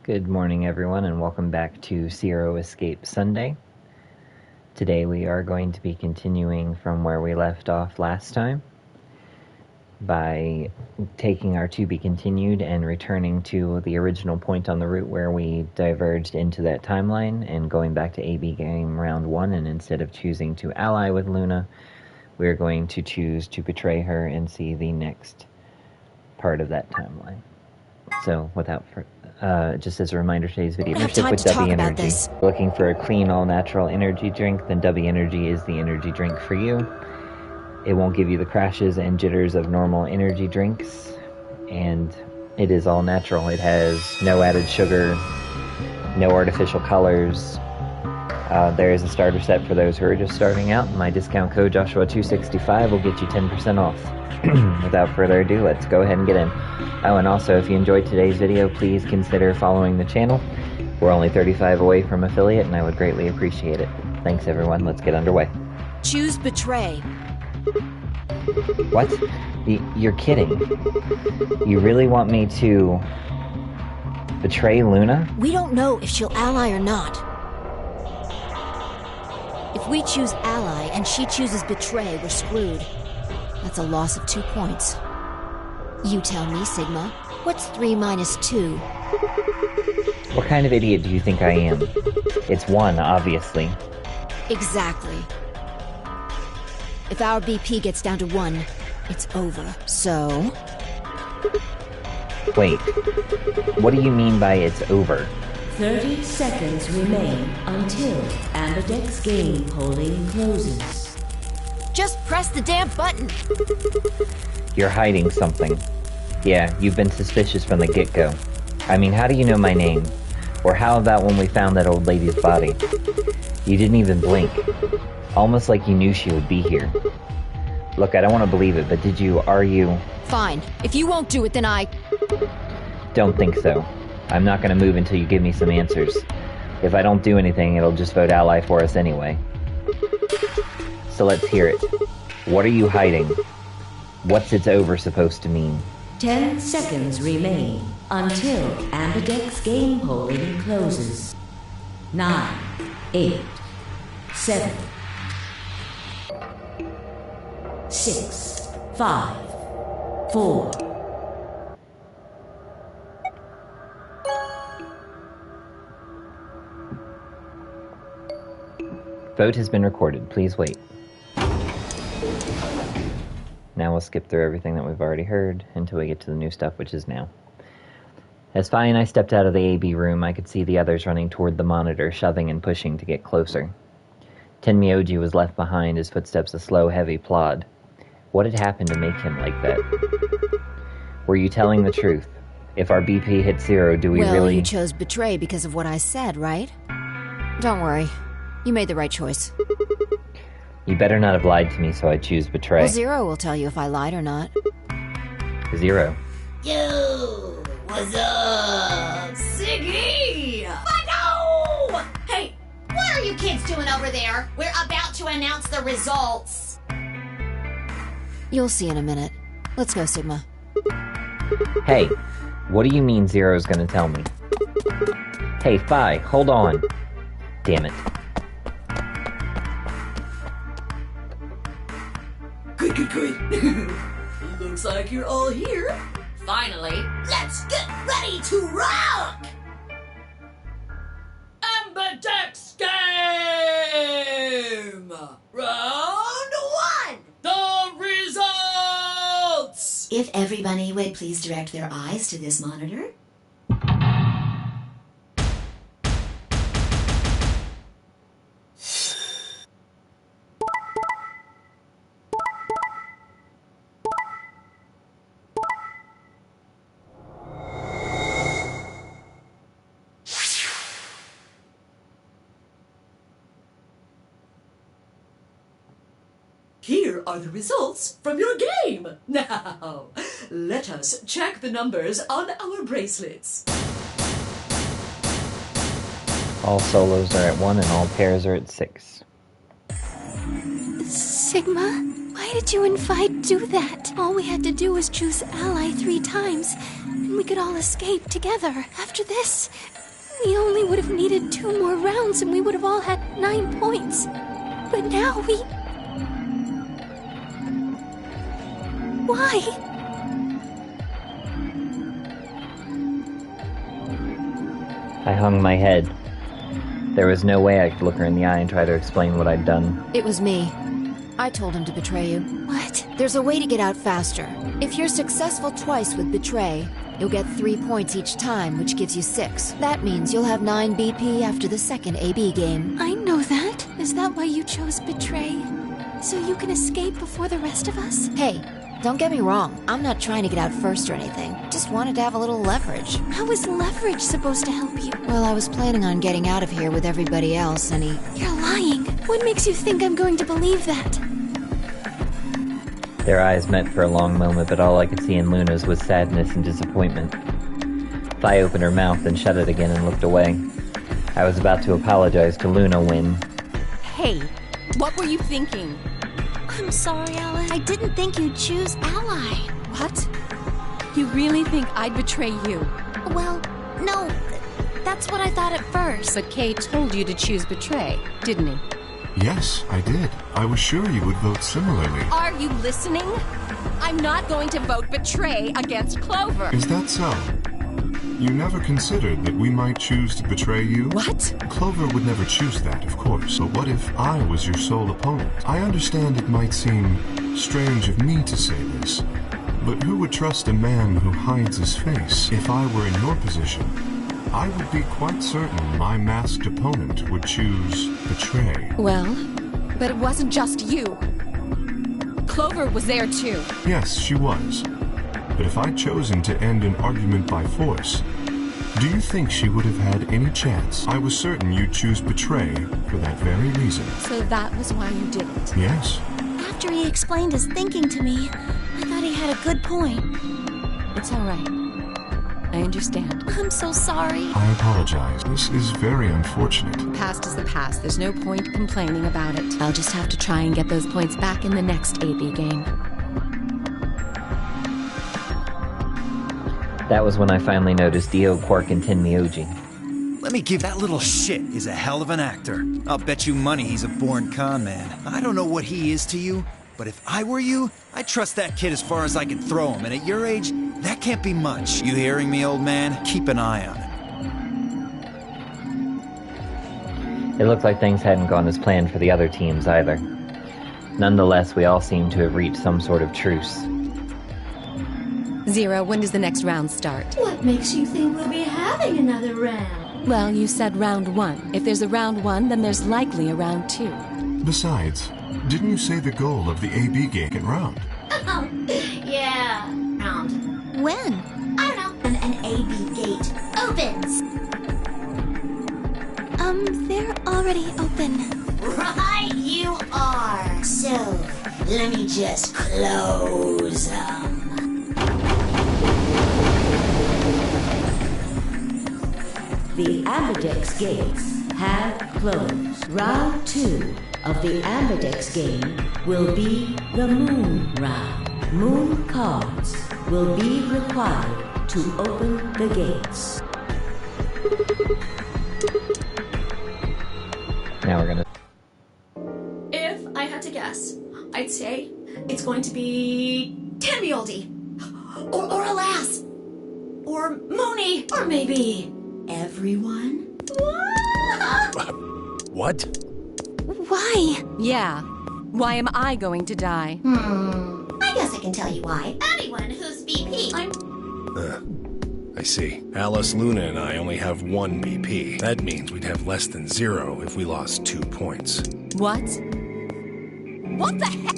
Good morning, everyone, and welcome back to Zero Escape Sunday. Today we are going to be continuing from where we left off last time by taking our to be continued and returning to the original point on the route where we diverged into that timeline and going back to AB game round 1, and instead of choosing to ally with Luna, we're going to choose to betray her and see the next part of that timeline. So, just as a reminder, today's video is with W Energy. Looking for a clean, all-natural energy drink, then W Energy is the energy drink for you. It won't give you the crashes and jitters of normal energy drinks, and it is all natural. It has no added sugar, no artificial colors. There is a starter set for those who are just starting out. My discount code Joshua265 will get you 10% off. Without further ado, let's go ahead and get in. Oh, and also, if you enjoyed today's video, please consider following the channel. We're only 35 away from affiliate, and I would greatly appreciate it. Thanks, everyone. Let's get underway. Choose betray. What? You're kidding. You really want me to betray Luna? We don't know if she'll ally or not. If we choose ally and she chooses betray, we're screwed. That's a loss of 2 points. You tell me, Sigma. What's 3 minus 2? What kind of idiot do you think I am? It's 1, obviously. Exactly. If our BP gets down to 1, it's over. So... Wait. What do you mean by it's over? 30 seconds remain until Amberdeck's game polling closes. Just press the damn button! You're hiding something. Yeah, you've been suspicious from the get-go. I mean, how do you know my name? Or how about when we found that old lady's body? You didn't even blink. Almost like you knew she would be here. Look, I don't want to believe it, but are you... Fine. If you won't do it, then I... Don't think so. I'm not going to move until you give me some answers. If I don't do anything, it'll just vote ally for us anyway. So let's hear it. What are you hiding? What's it's over supposed to mean? 10 seconds remain until Amberdeck's game polling closes. 9, 8, 7, 6, 5, 4. Vote has been recorded. Please wait. Now we'll skip through everything that we've already heard until we get to the new stuff, which is now. As Fi and I stepped out of the AB room, I could see the others running toward the monitor, shoving and pushing to get closer. Tenmyoji was left behind, his footsteps a slow, heavy plod. What had happened to make him like that? Were you telling the truth? If our BP hit 0, do we really... Well, you chose betray because of what I said, right? Don't worry. You made the right choice. You better not have lied to me, so I choose betray. Well, 0 will tell you if I lied or not. 0. Yo! What's up? Siggy! No! Hey, what are you kids doing over there? We're about to announce the results. You'll see in a minute. Let's go, Sigma. Hey, what do you mean 0's gonna tell me? Hey, Fi, hold on. Damn it. Good. Looks like you're all here. Finally, let's get ready to rock! Amberdeck's game! Round 1! The results! If everybody would please direct their eyes to this monitor. Here are the results from your game. Now, let us check the numbers on our bracelets. All solos are at 1 and all pairs are at 6. Sigma? Why Why did you and Vi do that? All we had to do was choose ally 3 times, and we could all escape together. After this, we only would have needed 2 more rounds and we would have all had 9 points. But now we... Why? I hung my head. There was no way I could look her in the eye and try to explain what I'd done. It was me. I told him to betray you. What? There's a way to get out faster. If you're successful twice with betray, you'll get 3 points each time, which gives you 6. That means you'll have 9 BP after the second AB game. I know that. Is that why you chose betray? So you can escape before the rest of us? Hey, don't get me wrong. I'm not trying to get out first or anything. Just wanted to have a little leverage. How is leverage supposed to help you? Well, I was planning on getting out of here with everybody else, and You're lying. What makes you think I'm going to believe that? Their eyes met for a long moment, but all I could see in Luna's was sadness and disappointment. Vi opened her mouth and shut it again and looked away. I was about to apologize to Luna when... Hey, what were you thinking? I'm sorry, Ally. I didn't think you'd choose ally. What? You really think I'd betray you? Well, no. That's what I thought at first. But Kay told you to choose betray, didn't he? Yes, I did. I was sure you would vote similarly. Are you listening? I'm not going to vote betray against Clover. Is that so? You never considered that we might choose to betray you? What? Clover would never choose that, of course. But what if I was your sole opponent? I understand it might seem strange of me to say this, but who would trust a man who hides his face? If I were in your position, I would be quite certain my masked opponent would choose betray. Well, but it wasn't just you. Clover was there too. Yes, she was. But if I'd chosen to end an argument by force, do you think she would have had any chance? I was certain you'd choose betray for that very reason. So that was why you did it. Yes. After he explained his thinking to me, I thought he had a good point. It's all right. I understand. I'm so sorry. I apologize. This is very unfortunate. The past is the past. There's no point complaining about it. I'll just have to try and get those points back in the next AB game. That was when I finally noticed Dio, Quark, and Tenmyoji. Let me give that little shit is a hell of an actor. I'll bet you money he's a born con man. I don't know what he is to you, but if I were you, I'd trust that kid as far as I could throw him, and at your age, that can't be much. You hearing me, old man? Keep an eye on him. It looked like things hadn't gone as planned for the other teams either. Nonetheless, we all seemed to have reached some sort of truce. Zero, when does the next round start? What makes you think we'll be having another round? Well, you said round 1. If there's a round 1, then there's likely a round 2. Besides, didn't you say the goal of the AB game in round? Oh, yeah. Round. When? I don't know. When an AB gate opens. They're already open. Right you are. So, let me just close them. The Ambidex gates have closed. Round 2 of the Ambidex game will be the Moon round. Moon cards will be required to open the gates. Now we're gonna... If I had to guess, I'd say it's going to be Tenmyoji. Or Alas. Or Mooney. Or maybe Everyone? What? Why? Yeah. Why am I going to die? I guess I can tell you why. Anyone who's VP. I see. Alice, Luna, and I only have 1 BP. That means we'd have less than 0 if we lost 2 points. What? What the heck?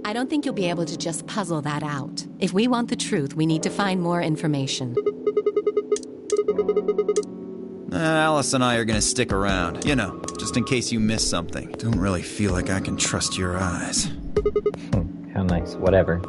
I don't think you'll be able to just puzzle that out. If we want the truth, we need to find more information. Alice and I are gonna stick around. You know, just in case you miss something. Don't really feel like I can trust your eyes. How nice. Whatever.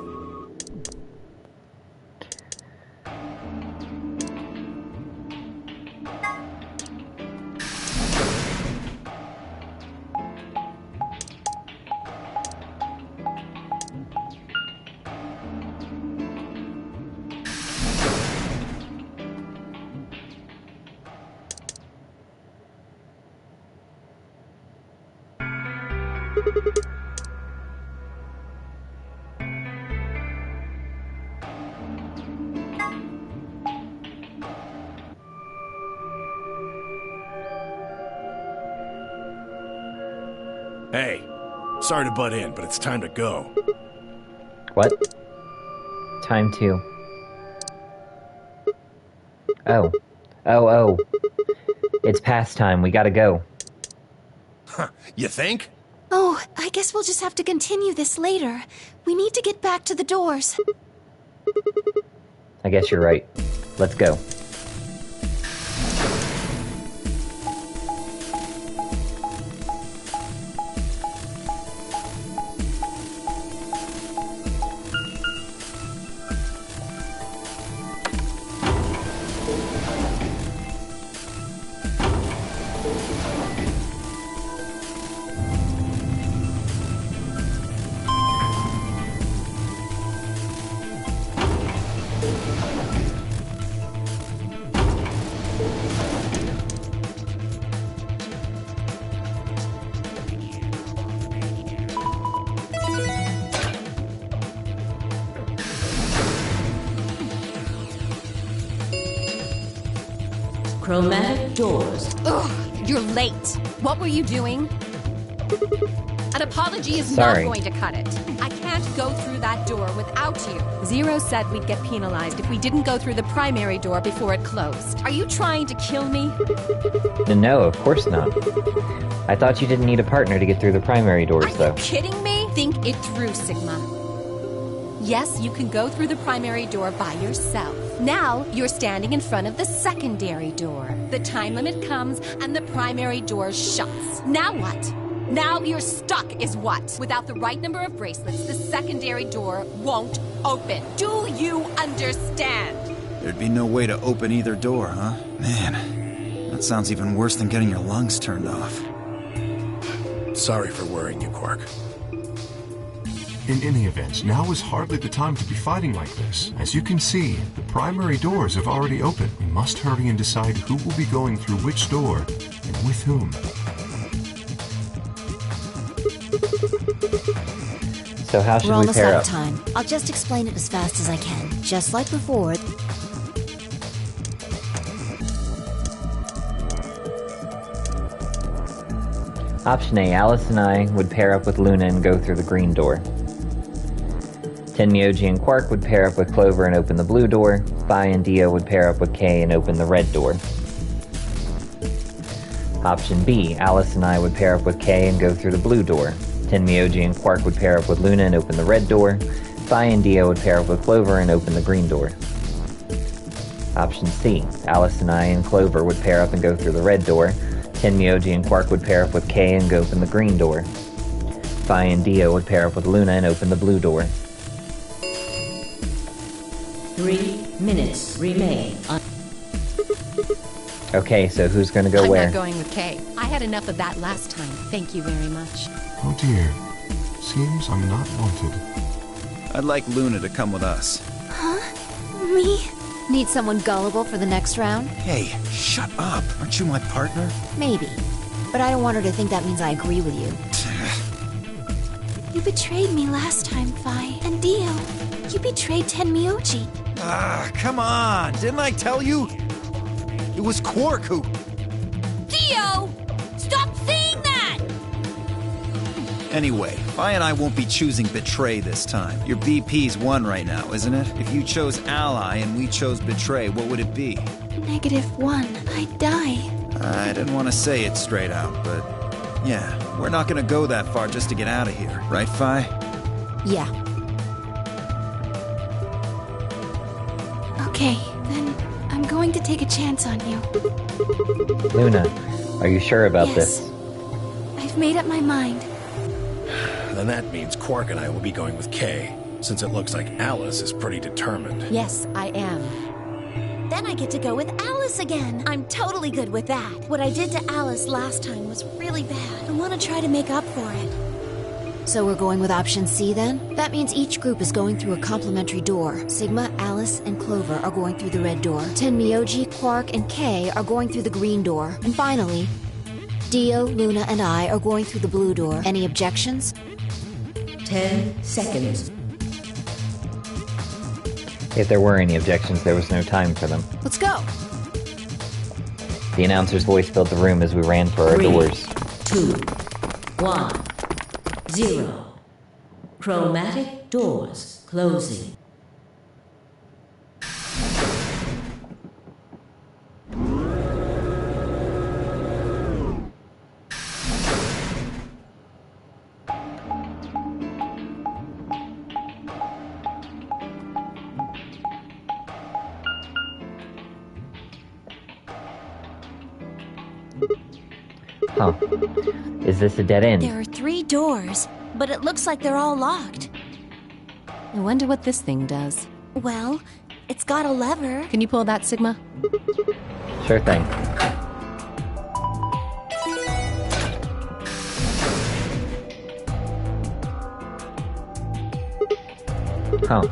Hey, sorry to butt in, but it's time to go. What? Time to... Oh. Oh. It's past time. We gotta go. Huh, you think? Oh, I guess we'll just have to continue this later. We need to get back to the doors. I guess you're right. Let's go. Chromatic doors. Ugh, you're late. What were you doing? An apology is Sorry. not going to cut it. I can't go through that door without you. Zero said we'd get penalized if we didn't go through the primary door before it closed. Are you trying to kill me? No, of course not. I thought you didn't need a partner to get through the primary doors, Are though. you kidding me? Think it through, Sigma. Yes, you can go through the primary door by yourself. Now, you're standing in front of the secondary door. The time limit comes, and the primary door shuts. Now what? Now you're stuck, is what? Without the right number of bracelets, the secondary door won't open. Do you understand? There'd be no way to open either door, huh? Man, that sounds even worse than getting your lungs turned off. Sorry for worrying you, Quark. In any event, now is hardly the time to be fighting like this. As you can see, the primary doors have already opened. We must hurry and decide who will be going through which door and with whom. So how should We're we almost pair out up? of time. I'll just explain it as fast as I can. Just like before. Option A, Alice and I would pair up with Luna and go through the green door. Tenmyoji and Quark would pair up with Clover and open the blue door. Phi and Dio would pair up with Kay and open the red door. Option B, Alice and I would pair up with Kay and go through the blue door. Tenmyoji and Quark would pair up with Luna and open the red door. Phi and Dio would pair up with Clover and open the green door. Option C, Alice and I and Clover would pair up and go through the red door. Tenmyoji and Quark would pair up with Kay and go open the green door. Phi and Dio would pair up with Luna and open the blue door. 3 minutes remain. Okay, so who's gonna go I'm where? not going with Kay. I had enough of that last time. Thank you very much. Oh dear. Seems I'm not wanted. I'd like Luna to come with us. Huh? Me? Need someone gullible for the next round? Hey, shut up. Aren't you my partner? Maybe. But I don't want her to think that means I agree with you. You betrayed me last time, Phi. And Dio, you betrayed Tenmyoji. Ah, come on. Didn't I tell you? It was Quark who... Dio! Stop saying that! Anyway, Phi and I won't be choosing Betray this time. Your BP's 1 right now, isn't it? If you chose Ally and we chose Betray, what would it be? -1. I'd die. I didn't want to say it straight out, but... yeah, we're not gonna go that far just to get out of here. Right, Phi? Yeah. Okay, then I'm going going to take a chance on you. Luna, are you sure about Yes. this? I've made up my mind. Then that means Quark and I will be going with Kay, since it looks like Alice is pretty determined. Yes, I am. Then I get to go with Alice again. I'm totally good with that. What I did to Alice last time was really bad. I want to try to make up for it. So we're going with option C then? That means each group is going through a complementary door. Sigma, Alice, and Clover are going through the red door. Tenmyoji, Quark, and Kay are going through the green door. And finally, Dio, Luna, and I are going through the blue door. Any objections? 10 seconds. If there were any objections, there was no time for them. Let's go. The announcer's voice filled the room as we ran for our 3, doors. 2, 1, 0. Chromatic doors closing. Huh. Is this a dead end? There are 3 doors, but it looks like they're all locked. I wonder what this thing does. Well, it's got a lever. Can you pull that, Sigma? Sure thing. Huh.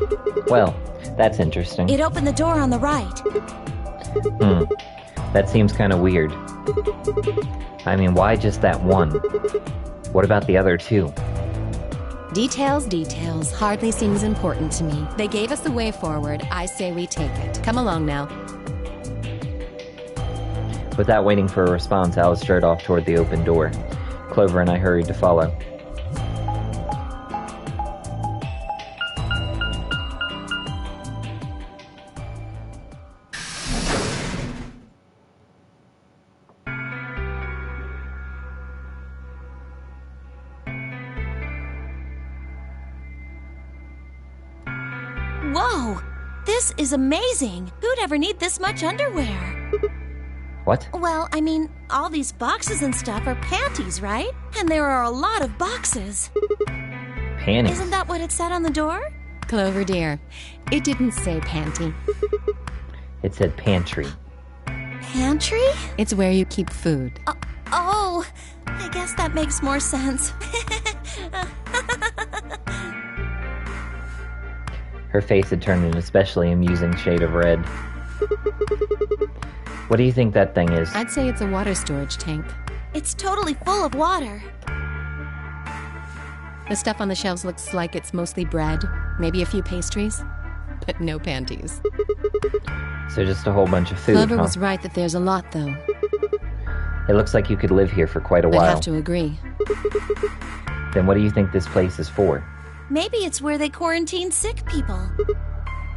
Well, that's interesting. It opened the door on the right. That seems kind of weird. I mean, why just that one? What about the other 2? Details. Hardly seems important to me. They gave us the way forward. I say we take it. Come along now. Without waiting for a response, Alice strode off toward the open door. Clover and I hurried to follow. Whoa! This is amazing! Who'd ever need this much underwear? What? Well, I mean, all these boxes and stuff are panties, right? And there are a lot of boxes. Panties? Isn't that what it said on the door? Clover, dear, it didn't say panty. It said pantry. Pantry? It's where you keep food. Oh, I guess that makes more sense. Her face had turned an especially amusing shade of red. What do you think that thing is? I'd say it's a water storage tank. It's totally full of water. The stuff on the shelves looks like it's mostly bread, maybe a few pastries, but no panties. So just a whole bunch of food, Clover huh? was right that there's a lot, though. It looks like you could live here for quite a I'd while. have to agree. Then what do you think this place is for? Maybe it's where they quarantine sick people.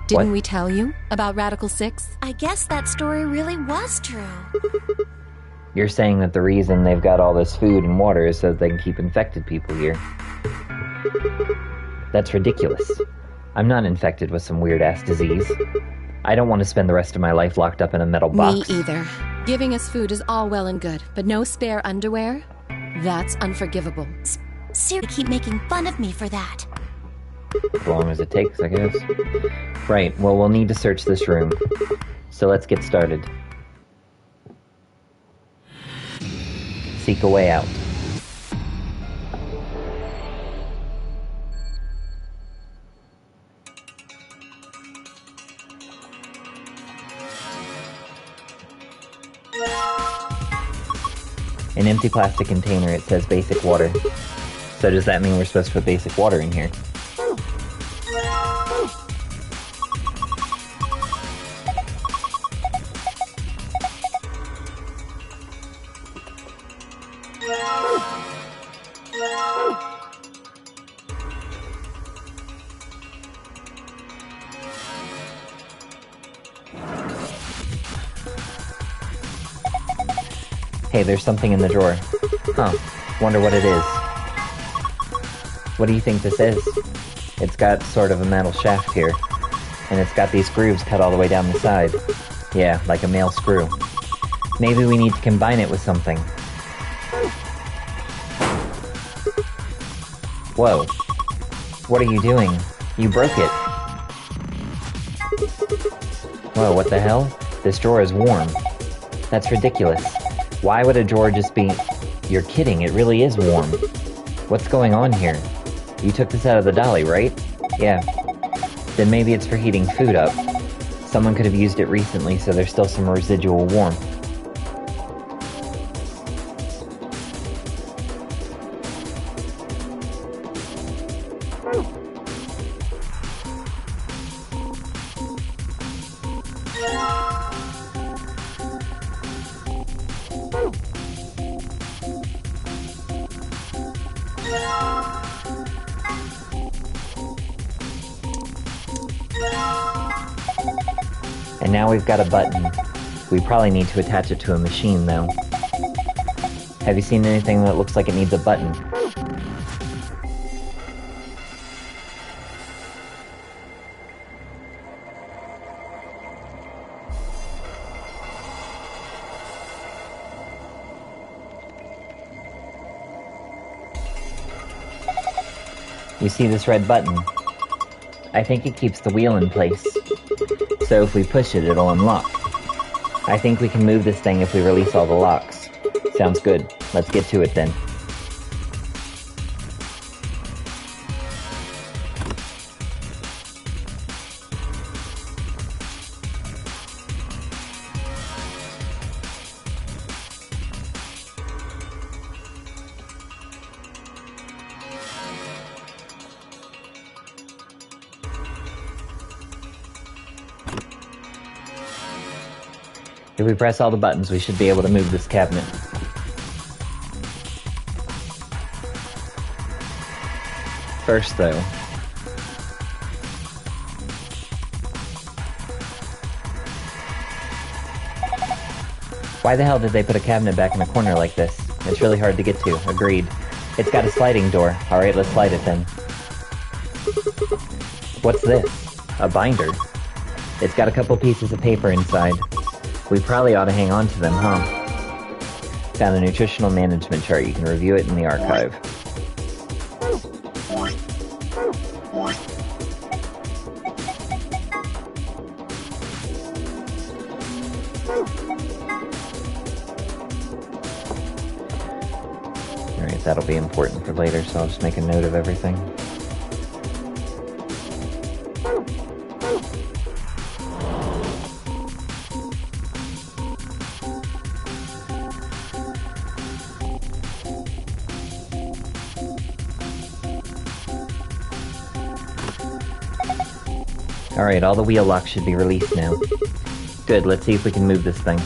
Didn't we tell you about Radical 6? I guess that story really was true. You're saying that the reason they've got all this food and water is so that they can keep infected people here. That's ridiculous. I'm not infected with some weird-ass disease. I don't want to spend the rest of my life locked up in a metal box. Me either. Giving us food is all well and good, but no spare underwear? That's unforgivable. Seriously, keep making fun of me for that. As long as it takes, I guess. Right, well, we'll need to search this room. So let's get started. Seek a way out. An empty plastic container, it says basic water. So does that mean we're supposed to put basic water in here? Hey, there's something in the drawer. Huh. Wonder what it is. What do you think this is? It's got sort of a metal shaft here, and it's got these grooves cut all the way down the side. Yeah, like a male screw. Maybe we need to combine it with something. Whoa. What are you doing? You broke it. Whoa, what the hell? This drawer is warm. That's ridiculous. Why would a drawer just be... You're kidding, it really is warm. What's going on here? You took this out of the dolly, right? Yeah. Then maybe it's for heating food up. Someone could have used it recently, so there's still some residual warmth. And now we've got a button. We probably need to attach it to a machine, though. Have you seen anything that looks like it needs a button? You see this red button? I think it keeps the wheel in place. So if we push it, it'll unlock. I think we can move this thing if we release all the locks. Sounds good. Let's get to it then. If we press all the buttons, we should be able to move this cabinet. First, though, why the hell did they put a cabinet back in a corner like this? It's really hard to get to. Agreed. It's got a sliding door. Alright, let's slide it then. What's this? A binder. It's got a couple pieces of paper inside. We probably ought to hang on to them, huh? Found a nutritional management chart. You can review it in the archive. Alright, that'll be important for later, so I'll just make a note of everything. Alright, all the wheel locks should be released now. Good, let's see if we can move this thing.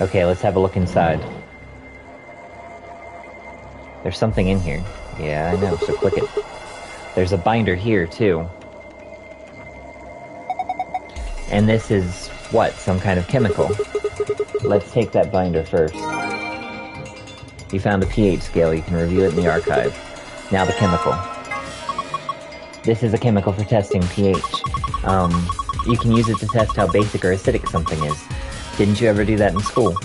Okay, let's have a look inside. There's something in here. Yeah, I know, so click it. There's a binder here, too. And this is, what, some kind of chemical? Let's take that binder first. You found a pH scale. You can review it in the archive. Now the chemical. This is a chemical for testing pH. You can use it to test how basic or acidic something is. Didn't you ever do that in school?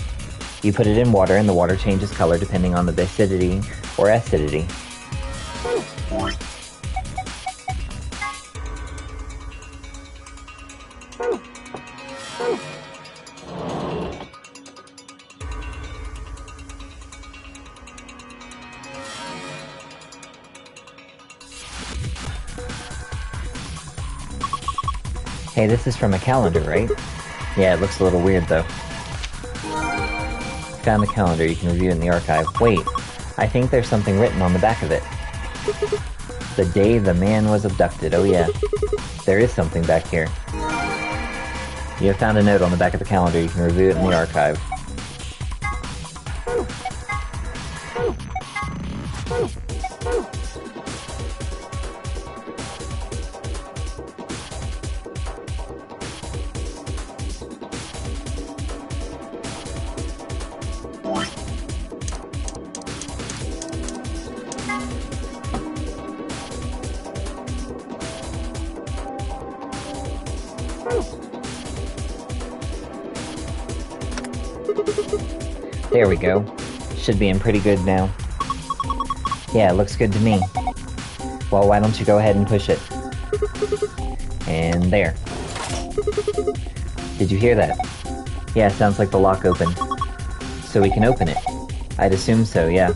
You put it in water and the water changes color depending on the basicity or acidity. Hey, this is from a calendar, right? Yeah, it looks a little weird, though. Found the calendar, you can review it in the archive. Wait, I think there's something written on the back of it. The day the man was abducted, oh yeah. There is something back here. You have found a note on the back of the calendar, you can review it in the archive. There we go. Should be in pretty good now. Yeah, it looks good to me. Well, why don't you go ahead and push it? And there. Did you hear that? Yeah, sounds like the lock opened. So we can open it. I'd assume so, yeah.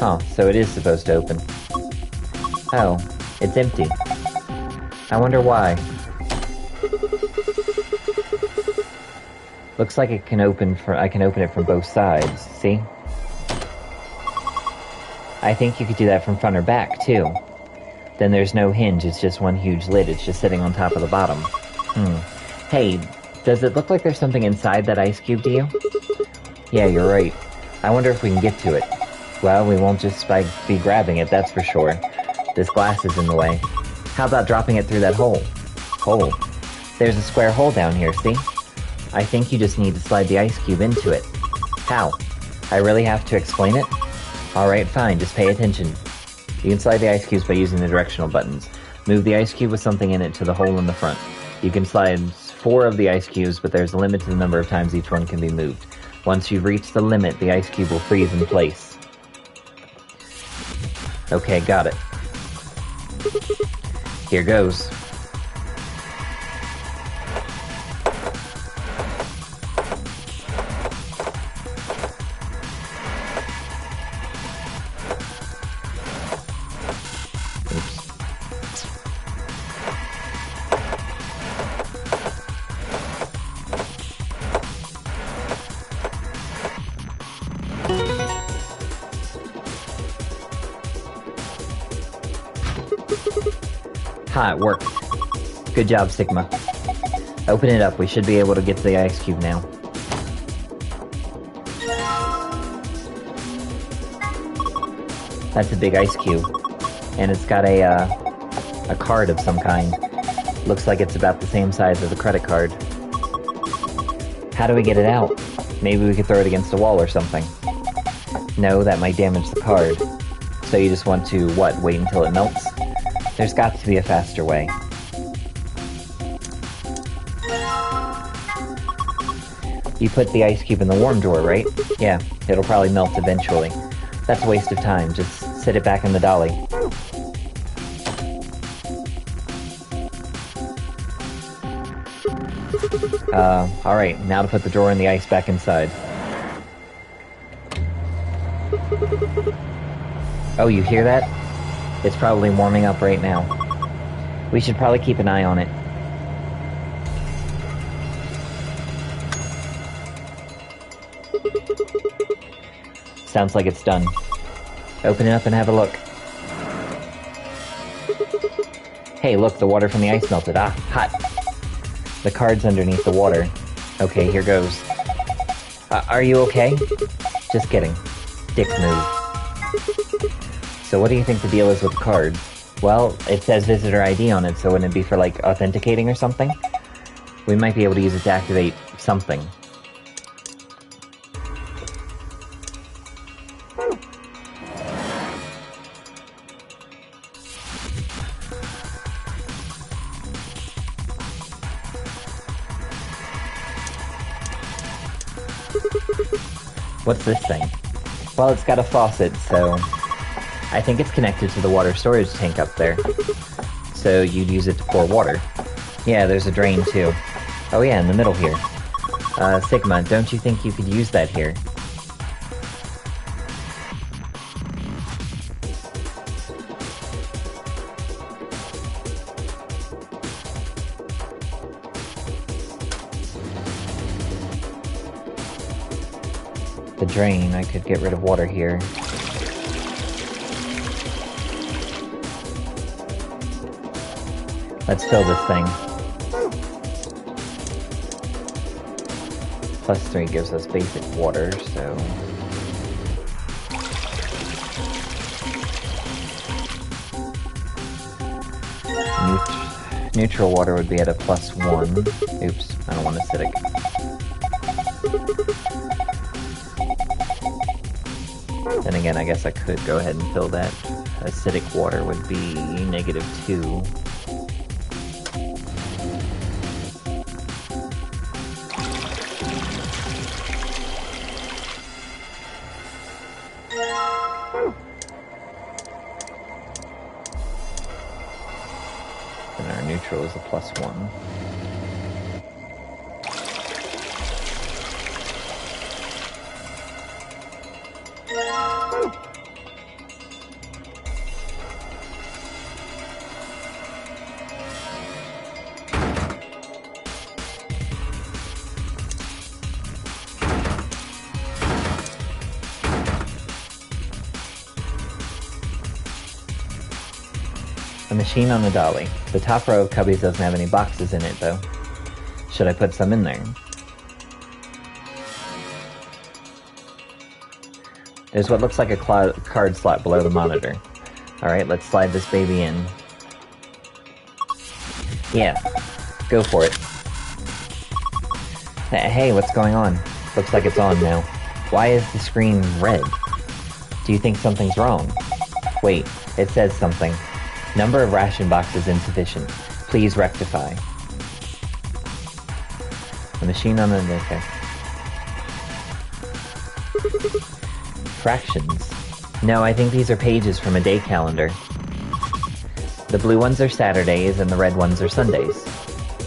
Oh, so it is supposed to open. Oh, it's empty. I wonder why. Looks like it can open I can open it from both sides, see? I think you could do that from front or back, too. Then there's no hinge, it's just one huge lid, it's just sitting on top of the bottom. Hey, does it look like there's something inside that ice cube to you? Yeah, you're right. I wonder if we can get to it. Well, we won't just be grabbing it, that's for sure. This glass is in the way. How about dropping it through that hole? Hole? There's a square hole down here, see? I think you just need to slide the ice cube into it. How? I really have to explain it? Alright, fine, just pay attention. You can slide the ice cubes by using the directional buttons. Move the ice cube with something in it to the hole in the front. You can slide 4 of the ice cubes, but there's a limit to the number of times each one can be moved. Once you've reached the limit, the ice cube will freeze in place. Okay, got it. Here goes. Ha, it worked. Good job, Sigma. Open it up, we should be able to get to the ice cube now. That's a big ice cube. And it's got a card of some kind. Looks like it's about the same size as a credit card. How do we get it out? Maybe we could throw it against a wall or something. No, that might damage the card. So you just want to, what, wait until it melts? There's got to be a faster way. You put the ice cube in the warm drawer, right? Yeah, it'll probably melt eventually. That's a waste of time, just sit it back in the dolly. Alright, now to put the drawer and the ice back inside. Oh, you hear that? It's probably warming up right now. We should probably keep an eye on it. Sounds like it's done. Open it up and have a look. Hey, look, the water from the ice melted. Ah, hot. The card's underneath the water. Okay, here goes. Are you okay? Just kidding. Dick move. So what do you think the deal is with the card? Well, it says visitor ID on it, so wouldn't it be for, like, authenticating or something? We might be able to use it to activate something. What's this thing? Well, it's got a faucet, so I think it's connected to the water storage tank up there. So you'd use it to pour water. Yeah, there's a drain too. Oh yeah, in the middle here. Sigma, don't you think you could use that here? The drain, I could get rid of water here. Let's fill this thing. +3 gives us basic water, so... Neutral water would be at a +1. Oops, I don't want acidic. Then again, I guess I could go ahead and fill that. acidic water would be -2. And our neutral is a +1. A machine on a dolly. The top row of cubbies doesn't have any boxes in it, though. Should I put some in there? There's what looks like a card slot below the monitor. Alright, let's slide this baby in. Yeah, go for it. Hey, what's going on? Looks like it's on now. Why is the screen red? Do you think something's wrong? Wait, it says something. Number of ration boxes insufficient. Please rectify. The machine on the... okay. Fractions. No, I think these are pages from a day calendar. The blue ones are Saturdays and the red ones are Sundays.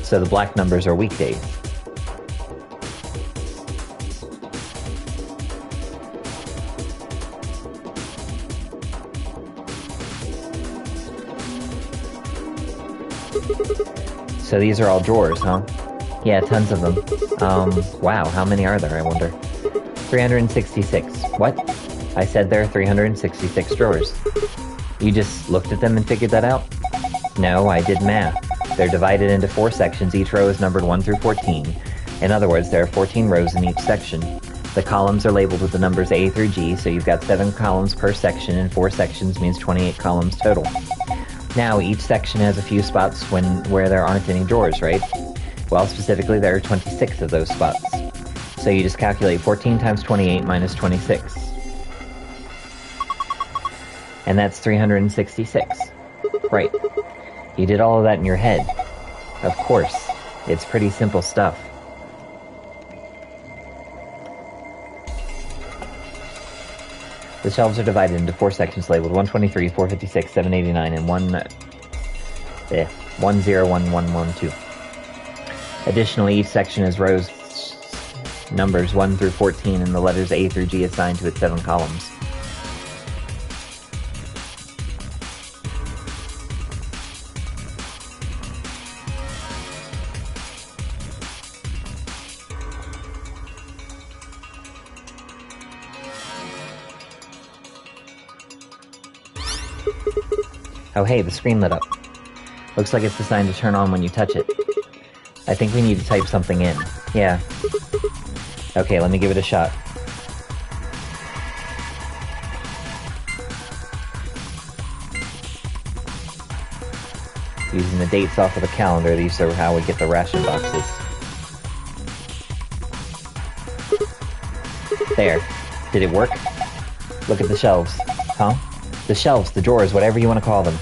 So the black numbers are weekdays. So these are all drawers, huh? Yeah, tons of them. Wow, how many are there, I wonder? 366. What? I said there are 366 drawers. You just looked at them and figured that out? No, I did math. They're divided into 4 sections, each row is numbered 1 through 14. In other words, there are 14 rows in each section. The columns are labeled with the numbers A through G, so you've got 7 columns per section, and 4 sections means 28 columns total. Now, each section has a few spots where there aren't any drawers, right? Well, specifically, there are 26 of those spots. So you just calculate 14 times 28 minus 26. And that's 366. Right. You did all of that in your head. Of course. It's pretty simple stuff. The shelves are divided into 4 sections labeled 123, 456, 789, and 101112. Additionally, each section has rows numbers 1 through 14 and the letters A through G assigned to its 7 columns. Oh hey, the screen lit up. Looks like it's designed to turn on when you touch it. I think we need to type something in. Yeah. Okay, let me give it a shot. Using the dates off of the calendar, these are how we get the ration boxes. There. Did it work? Look at the shelves. Huh? The shelves, the drawers, whatever you want to call them.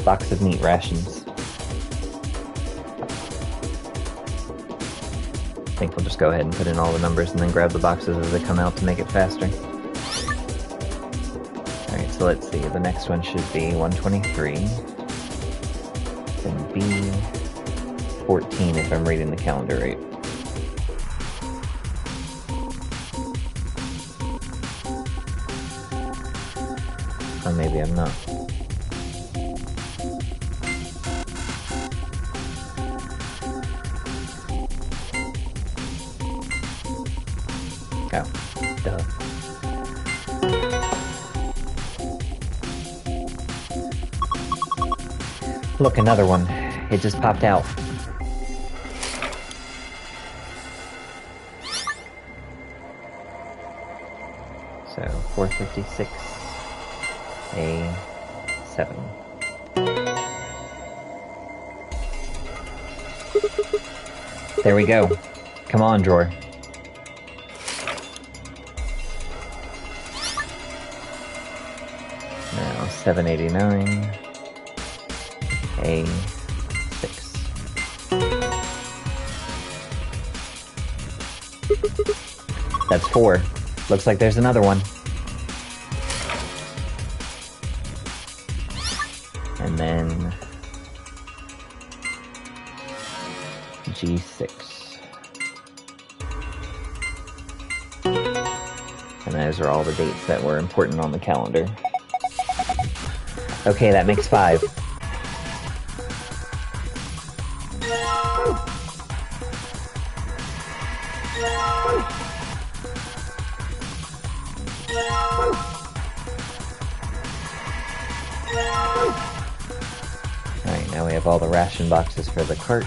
Box of meat rations. I think we'll just go ahead and put in all the numbers and then grab the boxes as they come out to make it faster. Alright, so let's see. The next one should be 123. Then B 14 if I'm reading the calendar right. Or maybe I'm not. Oh, duh. Look, another one. It just popped out. So, 456, A7. There we go. Come on, drawer. Now, 789. A6. That's 4. Looks like there's another one. And then G6. And those are all the dates that were important on the calendar. Okay, that makes 5. Alright, now we have all the ration boxes for the cart.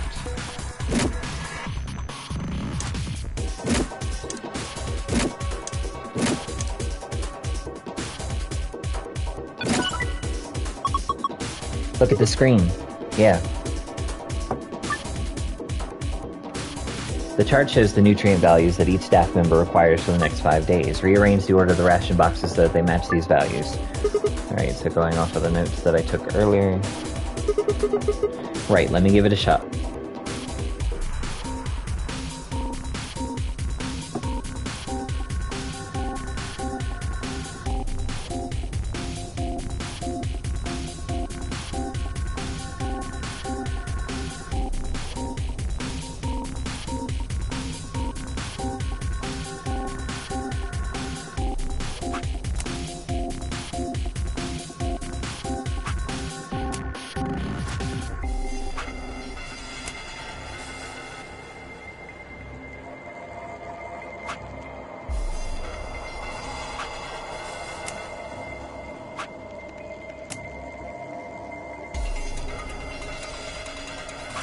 Look at the screen. Yeah. The chart shows the nutrient values that each staff member requires for the next 5 days. Rearrange the order of the ration boxes so that they match these values. Alright, so going off of the notes that I took earlier. Right, let me give it a shot.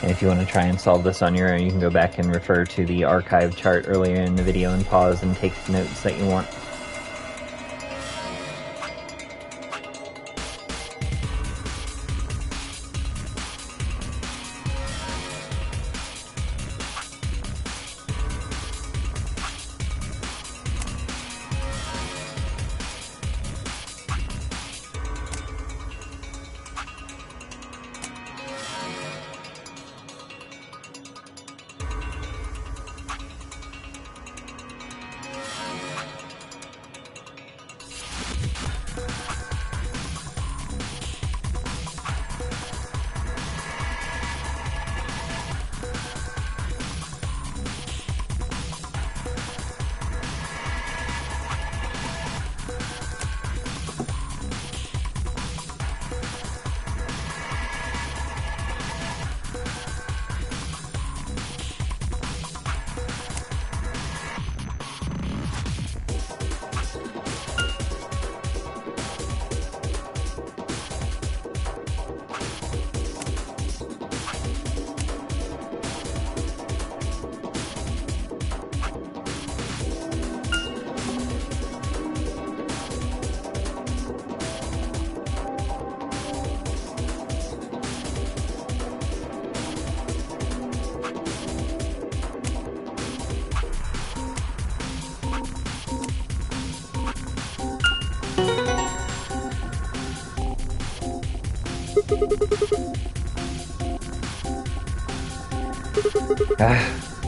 And if you want to try and solve this on your own, you can go back and refer to the archive chart earlier in the video and pause and take notes that you want.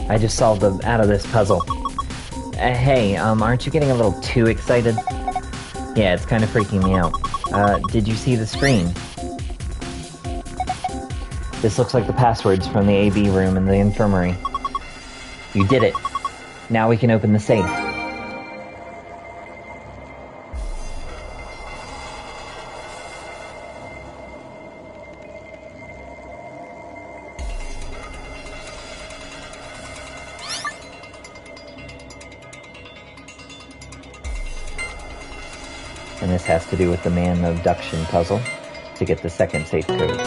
I just solved out of this puzzle. Hey, aren't you getting a little too excited? Yeah, it's kind of freaking me out. Did you see the screen? This looks like the passwords from the AB room in the infirmary. You did it. Now we can open the safe. And this has to do with the man abduction puzzle to get the second safe code.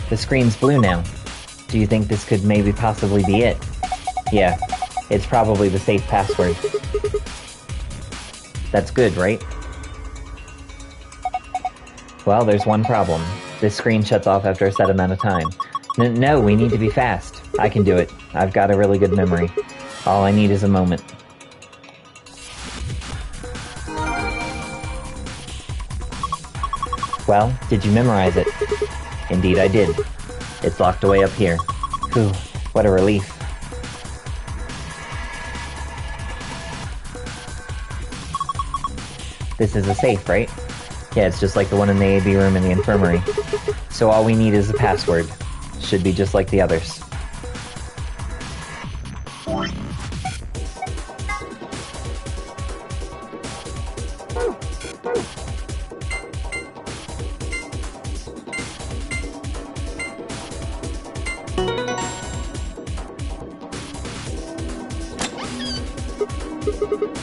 The screen's blue now. Do you think this could maybe possibly be it? Yeah, it's probably the safe password. That's good, right? Well, there's one problem. This screen shuts off after a set amount of time. No, we need to be fast. I can do it. I've got a really good memory. All I need is a moment. Well, did you memorize it? Indeed I did. It's locked away up here. Whew, what a relief. This is a safe, right? Yeah, it's just like the one in the AB room in the infirmary. So all we need is a password. Should be just like the others.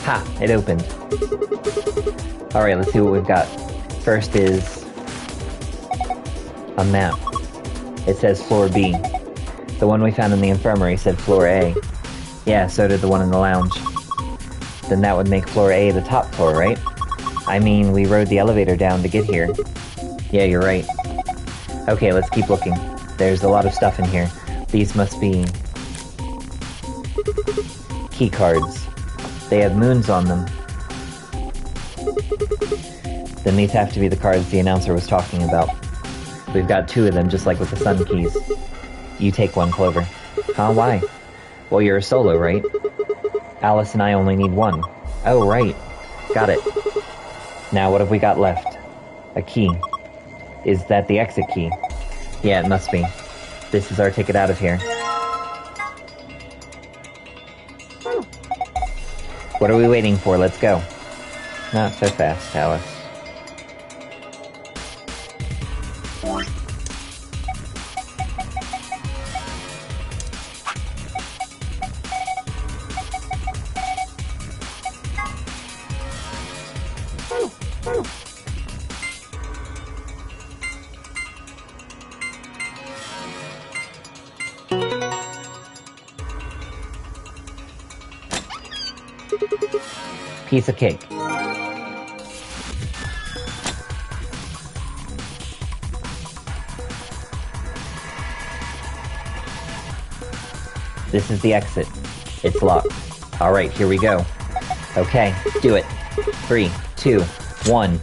Ha! It opened. Alright, let's see what we've got. First is a map. It says floor B. The one we found in the infirmary said floor A. Yeah, so did the one in the lounge. Then that would make floor A the top floor, right? I mean, we rode the elevator down to get here. Yeah, you're right. Okay, let's keep looking. There's a lot of stuff in here. These must be key cards. They have moons on them. Then these have to be the cards the announcer was talking about. We've got 2 of them, just like with the sun keys. You take one, Clover. Huh, why? Well, you're a solo, right? Alice and I only need 1. Oh, right. Got it. Now, what have we got left? A key. Is that the exit key? Yeah, it must be. This is our ticket out of here. What are we waiting for? Let's go. Not so fast, Alice. Piece of cake. This is the exit. It's locked. Alright, here we go. Okay, do it. 3, 2, 1.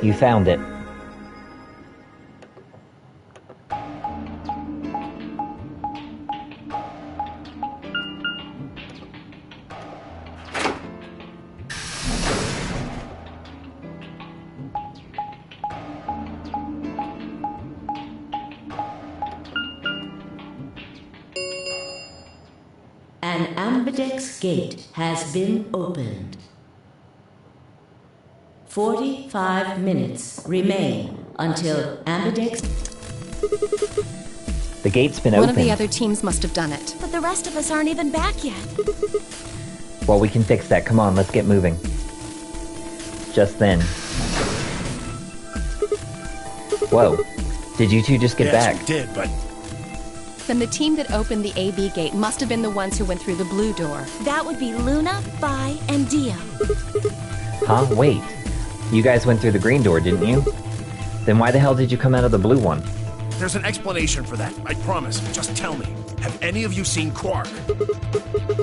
You found it. An ambidex gate has been opened. 45 minutes remain until ambidex... The gate's been opened. One of the other teams must have done it. But the rest of us aren't even back yet. Well, we can fix that. Come on, let's get moving. Just then. Whoa. Did you two just get back? Yes, we did, but... Then the team that opened the AB gate must have been the ones who went through the blue door. That would be Luna, Vi, and Dio. Huh? Wait. You guys went through the green door, didn't you? Then why the hell did you come out of the blue one? There's an explanation for that, I promise. Just tell me. Have any of you seen Quark?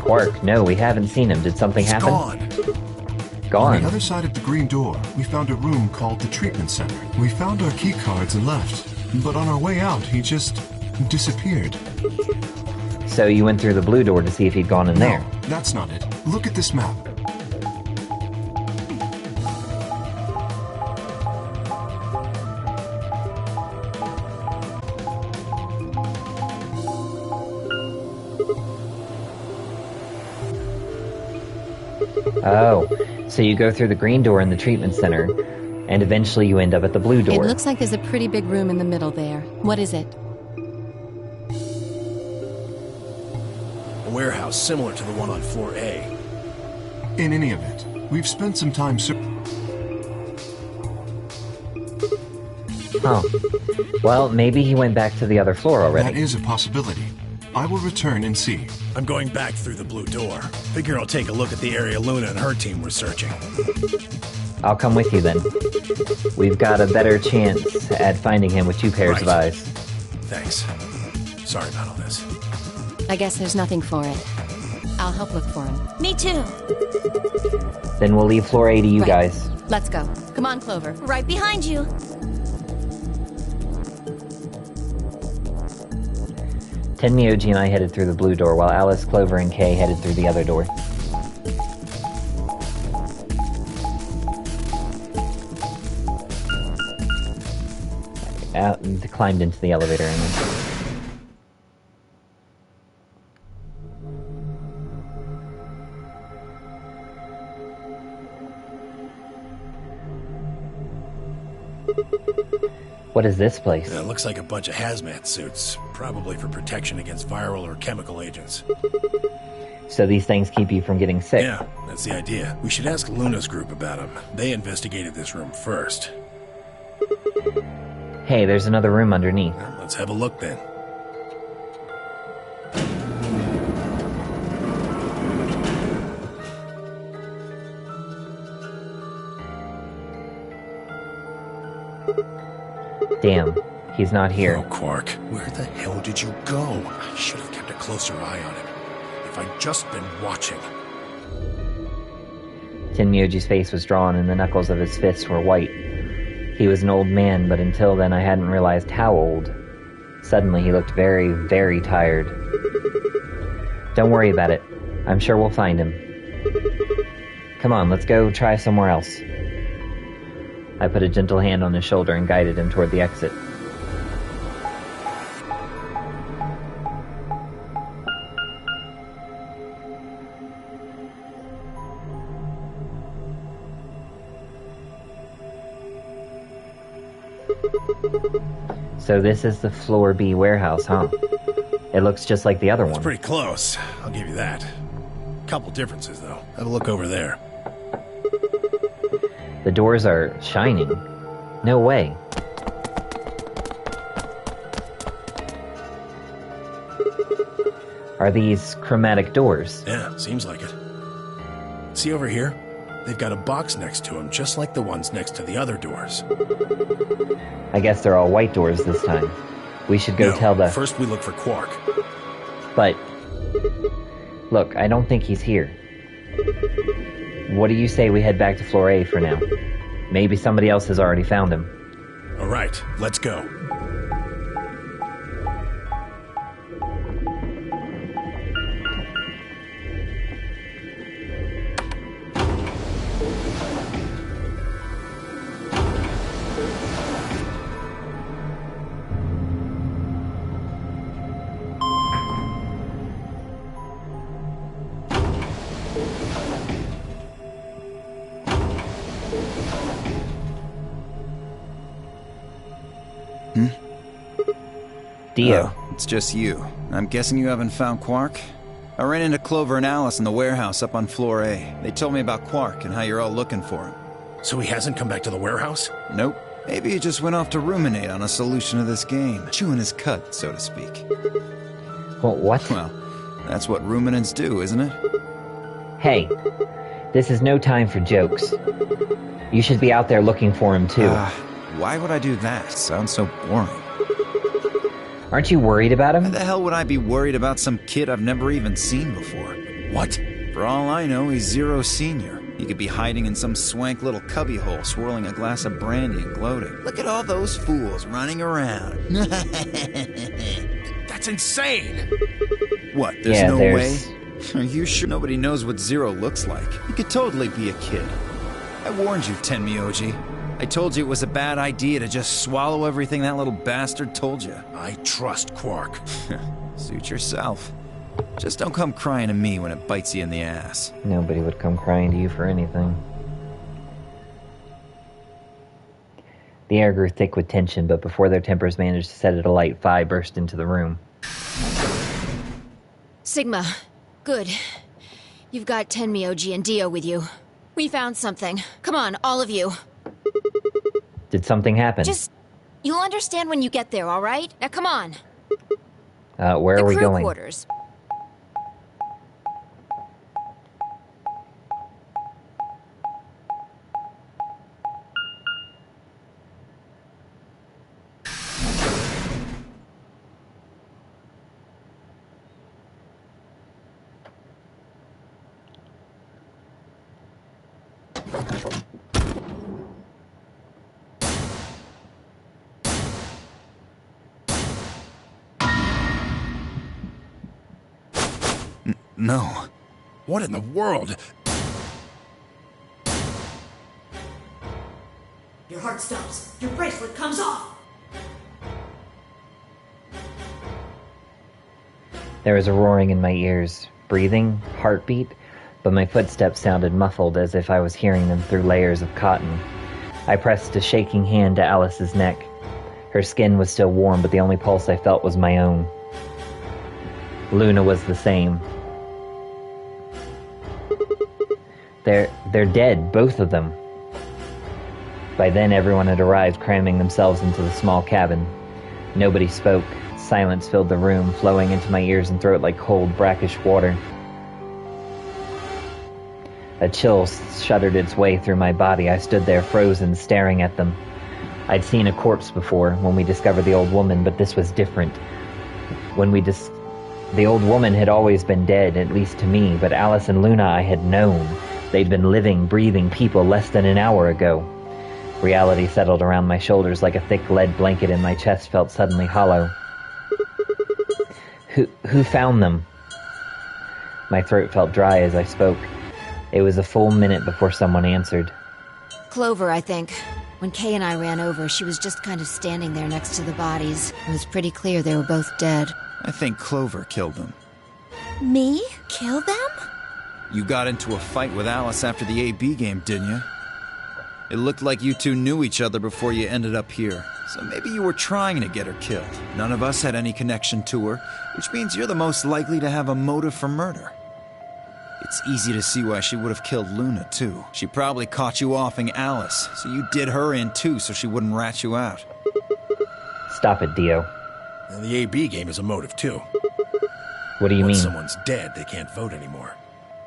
Quark? No, we haven't seen him. Did something happen? Gone. Gone? On the other side of the green door, we found a room called the treatment center. We found our key cards and left. But on our way out, he just disappeared. So you went through the blue door to see if he'd gone in there? No, that's not it. Look at this map. Oh, so you go through the green door in the treatment center, and eventually you end up at the blue door. It looks like there's a pretty big room in the middle there. What is it? A warehouse similar to the one on floor A. In any event, we've spent some time Oh. Well, maybe he went back to the other floor already. That is a possibility. I will return and see. I'm going back through the blue door. Figure I'll take a look at the area Luna and her team were searching. I'll come with you then. We've got a better chance at finding him with two pairs of eyes. Thanks. Sorry about all this. I guess there's nothing for it. I'll help look for him. Me too. Then we'll leave floor A to you Right. guys. Let's go. Come on, Clover. Right behind you. Tenmyoji and I headed through the blue door, while Alice, Clover, and Kay headed through the other door. Out and climbed into the elevator and then... What is this place? It looks like a bunch of hazmat suits, probably for protection against viral or chemical agents. So these things keep you from getting sick? Yeah, that's the idea. We should ask Luna's group about them. They investigated this room first. Hey, there's another room underneath. Well, let's have a look then. Damn, he's not here. Oh, Quark, where the hell did you go? I should have kept a closer eye on him. If I'd just been watching. Tenmyoji's face was drawn and the knuckles of his fists were white. He was an old man, but until then I hadn't realized how old. Suddenly he looked very, very tired. Don't worry about it. I'm sure we'll find him. Come on, let's go try somewhere else. I put a gentle hand on his shoulder and guided him toward the exit. So this is the Floor B warehouse, huh? It looks just like the other one. It's pretty close, I'll give you that. Couple differences, though. Have a look over there. The doors are shining. No way. Are these chromatic doors? Yeah, seems like it. See over here? They've got a box next to them, just like the ones next to the other doors. I guess they're all white doors this time. We should go tell the... First we look for Quark. But... Look, I don't think he's here. What do you say we head back to Floor A for now? Maybe somebody else has already found him. All right, let's go. Dio. Oh, it's just you. I'm guessing you haven't found Quark? I ran into Clover and Alice in the warehouse up on Floor A. They told me about Quark and how you're all looking for him. So he hasn't come back to the warehouse? Nope. Maybe he just went off to ruminate on a solution to this game. Chewing his cud, so to speak. Well, what? Well, that's what ruminants do, isn't it? Hey, this is no time for jokes. You should be out there looking for him, too. Why would I do that? Sounds so boring. Aren't you worried about him? Why the hell would I be worried about some kid I've never even seen before? What? For all I know, he's Zero Senior. He could be hiding in some swank little cubbyhole, swirling a glass of brandy and gloating. Look at all those fools running around. That's insane! What, there's no way? Are you sure nobody knows what Zero looks like? He could totally be a kid. I warned you, Tenmyoji. I told you it was a bad idea to just swallow everything that little bastard told you. I trust Quark. Suit yourself. Just don't come crying to me when it bites you in the ass. Nobody would come crying to you for anything. The air grew thick with tension, but before their tempers managed to set it alight, Phi burst into the room. Sigma, good. You've got Tenmyoji and Dio with you. We found something. Come on, all of you. Did something happen? You'll understand when you get there, all right? Now come on. Where are we crew going? quarters. No. What in the world? Your heart stops. Your bracelet comes off. There was a roaring in my ears, breathing, heartbeat, but my footsteps sounded muffled as if I was hearing them through layers of cotton. I pressed a shaking hand to Alice's neck. Her skin was still warm, but the only pulse I felt was my own. Luna was the same. They're dead, both of them. By then everyone had arrived, cramming themselves into the small cabin. Nobody spoke. Silence filled the room, flowing into my ears and throat like cold, brackish water. A chill shuddered its way through my body. I stood there, frozen, staring at them. I'd seen a corpse before, when we discovered the old woman, but this was different. The old woman had always been dead, at least to me, but Alice and Luna I had known. They'd been living, breathing people less than an hour ago. Reality settled around my shoulders like a thick lead blanket, and my chest felt suddenly hollow. Who found them? My throat felt dry as I spoke. It was a full minute before someone answered. Clover, I think. When Kay and I ran over, she was just kind of standing there next to the bodies. It was pretty clear they were both dead. I think Clover killed them. Me? Kill them? You got into a fight with Alice after the AB game, didn't you? It looked like you two knew each other before you ended up here. So maybe you were trying to get her killed. None of us had any connection to her, which means you're the most likely to have a motive for murder. It's easy to see why she would have killed Luna, too. She probably caught you offing Alice, so you did her in, too, so she wouldn't rat you out. Stop it, Dio. And the AB game is a motive, too. What do you mean? Once someone's dead, they can't vote anymore.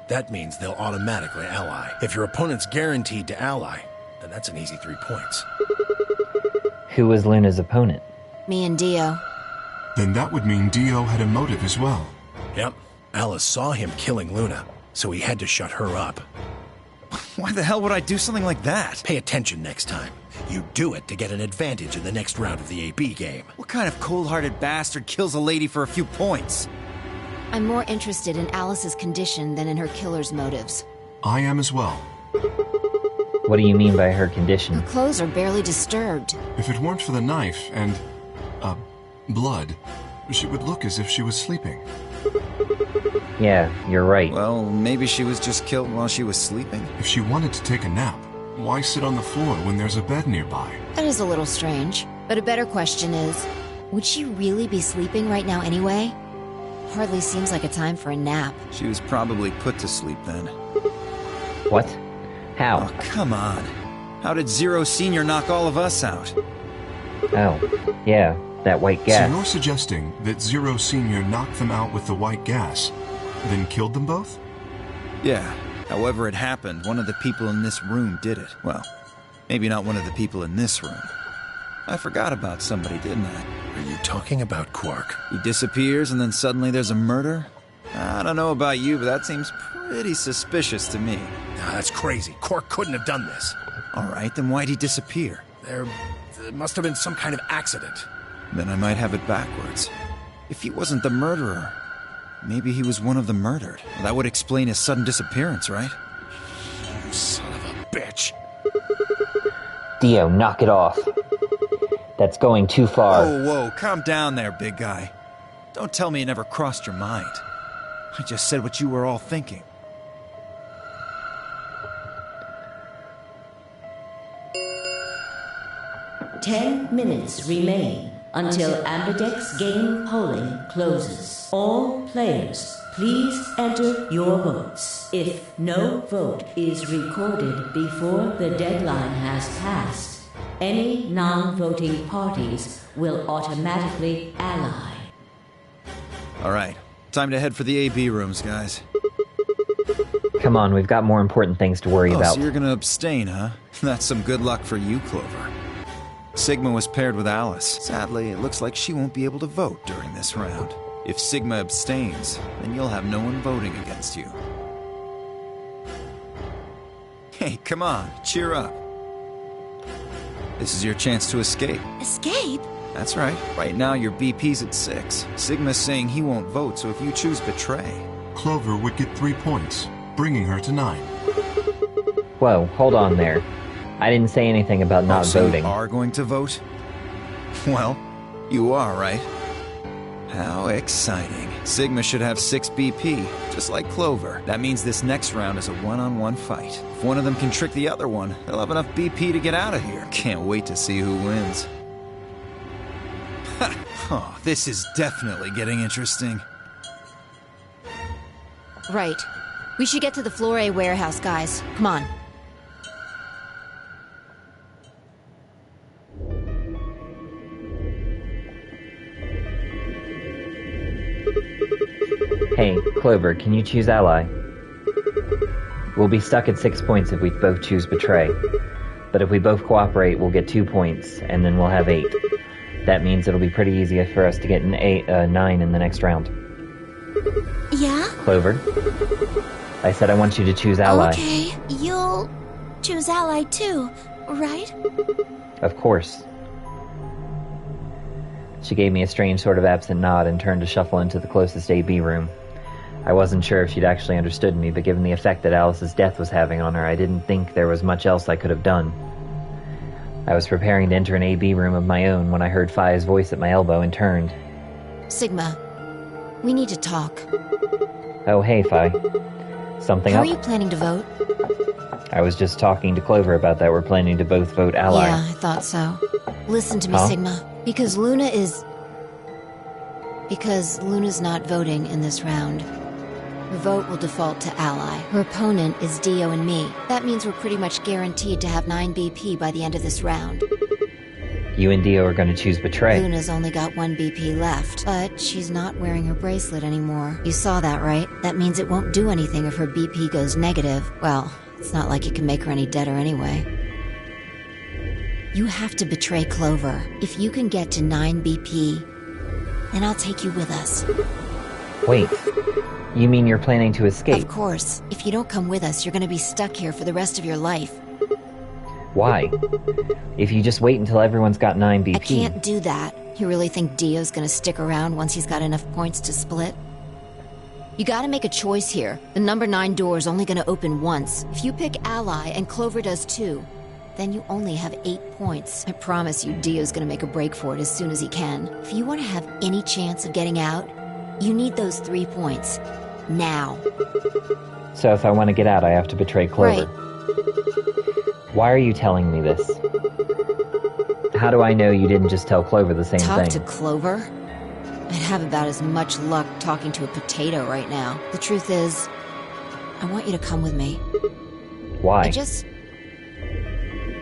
That means they'll automatically ally. If your opponent's guaranteed to ally, then that's an easy 3 points. Who was Luna's opponent? Me and Dio. Then that would mean Dio had a motive as well. Yep. Alice saw him killing Luna, so he had to shut her up. Why the hell would I do something like that? Pay attention next time. You do it to get an advantage in the next round of the AB game. What kind of cold-hearted bastard kills a lady for a few points? I'm more interested in Alice's condition than in her killer's motives. I am as well. What do you mean by her condition? Her clothes are barely disturbed. If it weren't for the knife and, blood, she would look as if she was sleeping. Yeah, you're right. Well, maybe she was just killed while she was sleeping. If she wanted to take a nap, why sit on the floor when there's a bed nearby? That is a little strange. But a better question is, would she really be sleeping right now anyway? Hardly seems like a time for a nap. She was probably put to sleep then. What? How? Oh, come on. How did Zero Senior knock all of us out? Oh, yeah, that white gas. So you're suggesting that Zero Senior knocked them out with the white gas, then killed them both? Yeah. However it happened, one of the people in this room did it. Well, maybe not one of the people in this room. I forgot about somebody, didn't I? Are you talking about Quark? He disappears and then suddenly there's a murder? I don't know about you, but that seems pretty suspicious to me. Nah, that's crazy. Quark couldn't have done this. Alright, then why'd he disappear? There must have been some kind of accident. Then I might have it backwards. If he wasn't the murderer, maybe he was one of the murdered. Well, that would explain his sudden disappearance, right? You son of a bitch. Dio, knock it off. That's going too far. Whoa, calm down there, big guy. Don't tell me it never crossed your mind. I just said what you were all thinking. Ten minutes remain until Ambidex game polling closes. All players, please enter your votes. If no vote is recorded before the deadline has passed, any non-voting parties will automatically ally. Alright, time to head for the AB rooms, guys. Come on, we've got more important things to worry about. So you're gonna abstain, huh? That's some good luck for you, Clover. Sigma was paired with Alice. Sadly, it looks like she won't be able to vote during this round. If Sigma abstains, then you'll have no one voting against you. Hey, come on, cheer up. This is your chance to escape. Escape? That's right. Right now, your BP's at 6. Sigma's saying he won't vote, so if you choose betray... Clover would get 3 points, bringing her to 9. Whoa, hold on there. I didn't say anything about not voting. You are going to vote? Well, you are, right? How exciting. Sigma should have 6 BP, just like Clover. That means this next round is a one-on-one fight. If one of them can trick the other one, they'll have enough BP to get out of here. Can't wait to see who wins. Ha! Oh, this is definitely getting interesting. Right. We should get to the Floor A warehouse, guys. Come on. Hey, Clover, can you choose ally? We'll be stuck at 6 points if we both choose betray. But if we both cooperate, we'll get 2 points, and then we'll have 8. That means it'll be pretty easy for us to get an 9 in the next round. Yeah? Clover, I said I want you to choose ally. Okay, you'll choose ally too, right? Of course. She gave me a strange sort of absent nod and turned to shuffle into the closest AB room. I wasn't sure if she'd actually understood me, but given the effect that Alice's death was having on her, I didn't think there was much else I could have done. I was preparing to enter an AB room of my own when I heard Fi's voice at my elbow and turned. Sigma, we need to talk. Oh, hey, Fi. Something How up? are you planning to vote? I was just talking to Clover about that. We're planning to both vote ally. Yeah, I thought so. Listen to me, Sigma. Because Luna's not voting in this round. Her vote will default to ally. Her opponent is Dio and me. That means we're pretty much guaranteed to have 9 BP by the end of this round. You and Dio are going to choose betray. Luna's only got 1 BP left, but she's not wearing her bracelet anymore. You saw that, right? That means it won't do anything if her BP goes negative. Well, it's not like it can make her any deader anyway. You have to betray Clover. If you can get to 9 BP, then I'll take you with us. Wait, you mean you're planning to escape? Of course. If you don't come with us, you're gonna be stuck here for the rest of your life. Why? If you just wait until everyone's got 9 BP... I can't do that. You really think Dio's gonna stick around once he's got enough points to split? You gotta make a choice here. The number 9 door is only gonna open once. If you pick ally and Clover does too, then you only have 8 points. I promise you Dio's gonna make a break for it as soon as he can. If you want to have any chance of getting out, you need those 3 points. Now. So if I want to get out, I have to betray Clover. Right. Why are you telling me this? How do I know you didn't just tell Clover the same thing? Talk to Clover? I'd have about as much luck talking to a potato right now. The truth is, I want you to come with me. Why? I just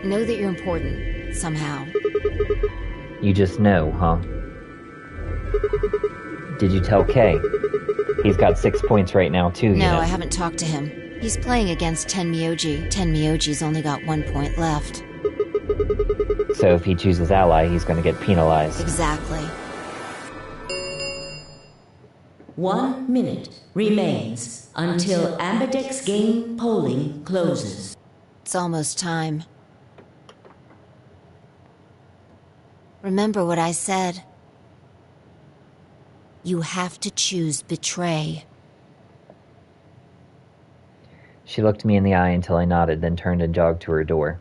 know that you're important, somehow. You just know, huh? Did you tell Kay? He's got 6 points right now, too, you know. No, I haven't talked to him. He's playing against Tenmyoji. Tenmyoji's only got 1 point left. So if he chooses ally, he's going to get penalized. Exactly. 1 minute remains until Ambidex game polling closes. It's almost time. Remember what I said. You have to choose betray. She looked me in the eye until I nodded, then turned and jogged to her door.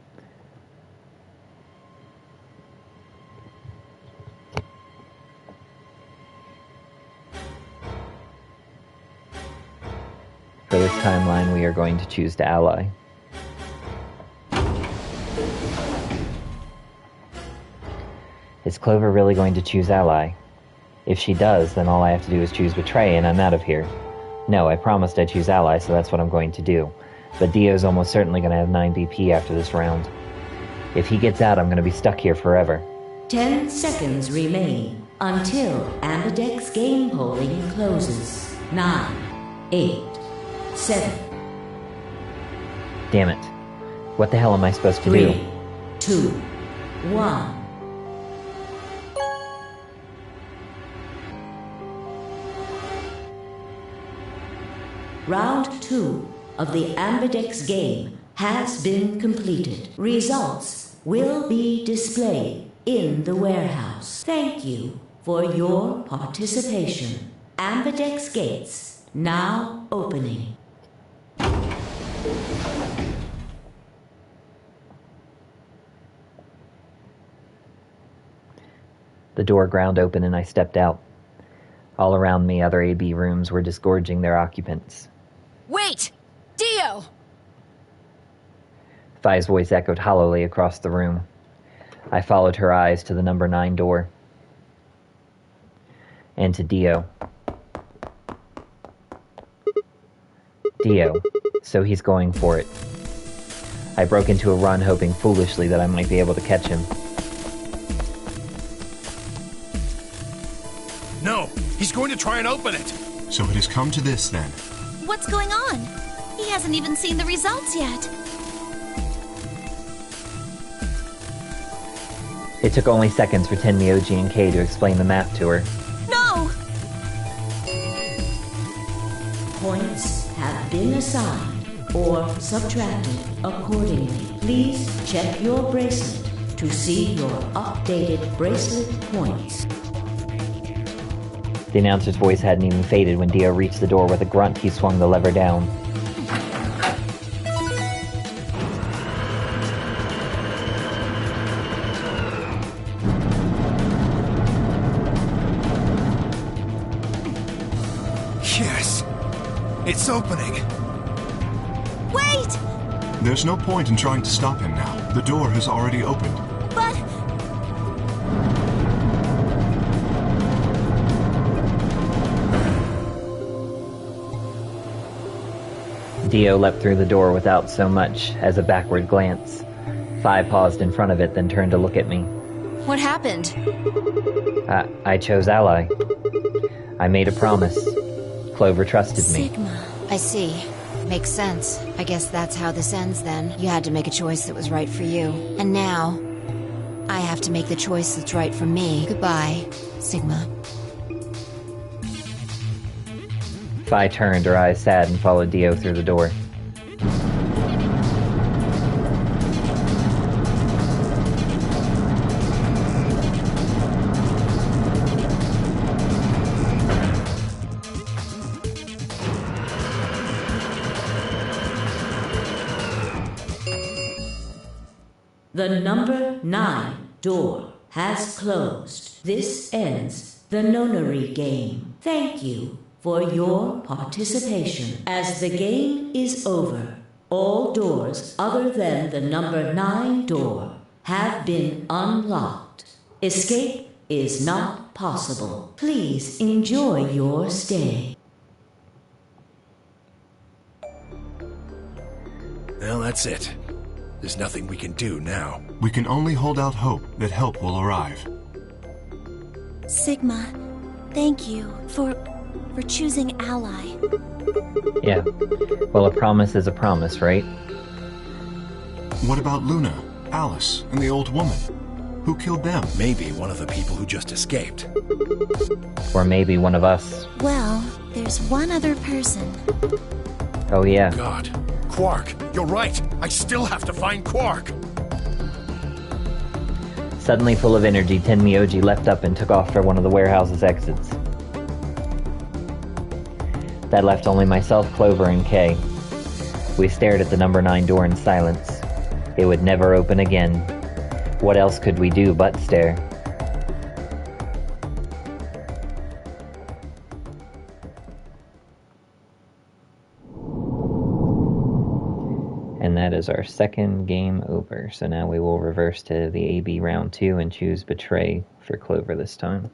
For this timeline, we are going to choose to ally. Is Clover really going to choose ally? If she does, then all I have to do is choose betray and I'm out of here. No, I promised I'd choose ally, so that's what I'm going to do. But Dio's almost certainly going to have 9 BP after this round. If he gets out, I'm going to be stuck here forever. 10 seconds remain. until Ambidex game polling closes. 9, 8, 7. Damn it. What the hell am I supposed to 3, do? 2, 1. Round 2 of the Ambidex game has been completed. Results will be displayed in the warehouse. Thank you for your participation. Ambidex gates now opening. The door ground open and I stepped out. All around me, other AB rooms were disgorging their occupants. Wait! Dio! Phi's voice echoed hollowly across the room. I followed her eyes to the number 9 door. And to Dio. Dio. So he's going for it. I broke into a run, hoping foolishly that I might be able to catch him. No! He's going to try and open it! So it has come to this, then. What's going on? He hasn't even seen the results yet. It took only seconds for Tenmyoji and Kei to explain the math to her. No! Points have been assigned or subtracted accordingly. Please check your bracelet to see your updated bracelet points. The announcer's voice hadn't even faded when Dio reached the door. With a grunt, he swung the lever down. Yes! It's opening! Wait! There's no point in trying to stop him now. The door has already opened. But... Dio leapt through the door without so much as a backward glance. Phi paused in front of it, then turned to look at me. What happened? I chose Ally. I made a promise. Clover trusted me. Sigma. I see. Makes sense. I guess that's how this ends then. You had to make a choice that was right for you. And now, I have to make the choice that's right for me. Goodbye, Sigma. Phi turned, her eyes sad, and followed Dio through the door. The number 9 door has closed. This ends the nonary game. Thank you for your participation. As the game is over, all doors other than the number 9 door have been unlocked. Escape is not possible. Please enjoy your stay. Well, that's it. There's nothing we can do now. We can only hold out hope that help will arrive. Sigma, thank you for choosing Ally. Yeah. Well, a promise is a promise, right? What about Luna, Alice, and the old woman? Who killed them? Maybe one of the people who just escaped. Or maybe one of us. Well, there's one other person. Oh yeah. God. Quark, you're right. I still have to find Quark. Suddenly full of energy, Tenmyoji leapt up and took off for one of the warehouse's exits. That left only myself, Clover, and Kei. We stared at the number 9 door in silence. It would never open again. What else could we do but stare? And that is our second game over. So now we will reverse to the AB round 2 and choose Betray for Clover this time.